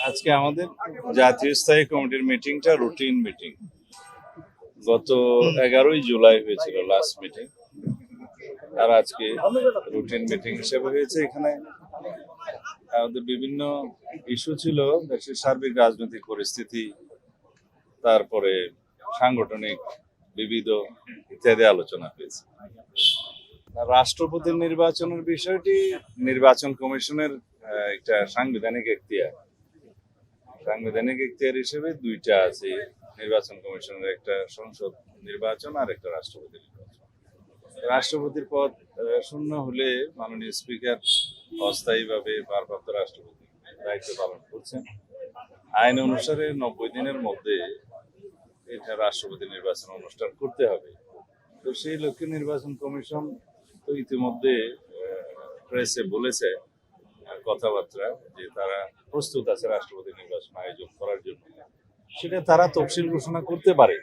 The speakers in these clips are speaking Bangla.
আজকে আমাদের জাতীয় স্থায়ী কমিটির মিটিংটা রুটিন মিটিং। গত 11ই জুলাই হয়েছিল লাস্ট মিটিং, আর আজকে রুটিন মিটিং হিসেবে হয়েছে। এখানে আমাদের বিভিন্ন ইস্যু ছিল, দেশের সার্বিক রাজনৈতিক পরিস্থিতি, তারপরে সাংগঠনিক বিবিধ ইত্যাদি আলোচনা হয়েছে। রাষ্ট্রপতির নির্বাচনের বিষয়টি নির্বাচন কমিশনের একটা সাংবিধানিক এখতিয়ার। সাংবিধানিক এখতিয়ার হিসেবে দুইটা আছে, নির্বাচন কমিশনের একটা সংসদ নির্বাচন আর একটা রাষ্ট্রপতি নির্বাচন। রাষ্ট্রপতির পদ শূন্য হলে মাননীয় স্পিকার অস্থায়ীভাবে ভারপ্রাপ্ত রাষ্ট্রপতি দায়িত্ব পালন করছেন। আইন অনুসারে 90 দিনের মধ্যে এটা রাষ্ট্রপতি নির্বাচন অনুষ্ঠান করতে হবে। তো সেই লক্ষ্যে নির্বাচন কমিশন তো ইতিমধ্যে প্রেসে বলেছে কথাবার্তা যে তারা প্রস্তুত আছে রাষ্ট্রপতি নির্বাচন আয়োজন করার জন্য। সেটা তারা তফসিল ঘোষণা করতে পারে।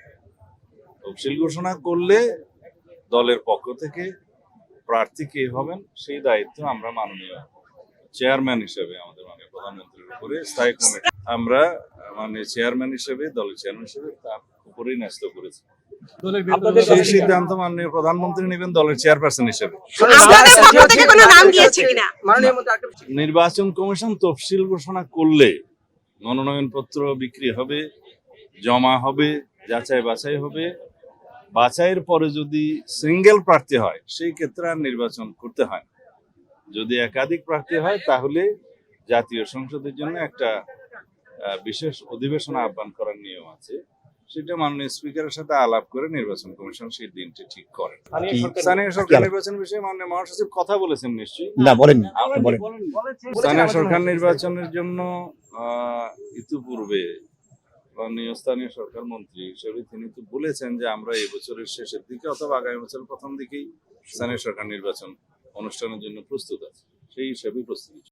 তফসিল ঘোষণা করলে দলের পক্ষ থেকে প্রার্থী কে হবেন সেই দায়িত্ব আমরা মাননীয় চেয়ারম্যান হিসেবে আমাদের মাননীয় প্রধানমন্ত্রীর উপরে স্থায়ী কমিটি, আমরা মাননীয় চেয়ারম্যান হিসেবে, দলের চেয়ারম্যান হিসেবে তার উপরেই ন্যস্ত করেছি। সেই সিদ্ধান্ত মাননীয় প্রধানমন্ত্রী নেবেন দলের চেয়ারপারসন হিসেবে। নির্বাচন কমিশন তফসিল ঘোষণা করলে মনোনয়নপত্র বিক্রি হবে, জমা হবে, যাচাই বাছাই হবে। বাছাইয়ের পরে যদি সিঙ্গেল প্রার্থী হয় সেই ক্ষেত্রে আর নির্বাচন করতে হয়। যদি একাধিক প্রার্থী হয় তাহলে জাতীয় সংসদের জন্য একটা বিশেষ অধিবেশন আহ্বান করার নিয়ম আছে। সেটা মাননীয় স্পিকারের সাথে আলাপ করে নির্বাচন কমিশন সেই দিনটি ঠিক করেন। স্থানীয় সরকার নির্বাচন বিষয়ে মাননীয় মহাসচিব কথা বলেছেন নিশ্চয়ই? না, বলেন। স্থানীয় সরকার নির্বাচনের জন্য ইতিপূর্বে মাননীয় স্থানীয় সরকার মন্ত্রী হিসেবে তিনি তো বলেছেন যে আমরা এই বছরের শেষের দিকে অথবা আগামী বছরের প্রথম দিকেই স্থানীয় সরকার নির্বাচন অনুষ্ঠানের জন্য প্রস্তুত আছে। সেই হিসাবে প্রস্তুতি।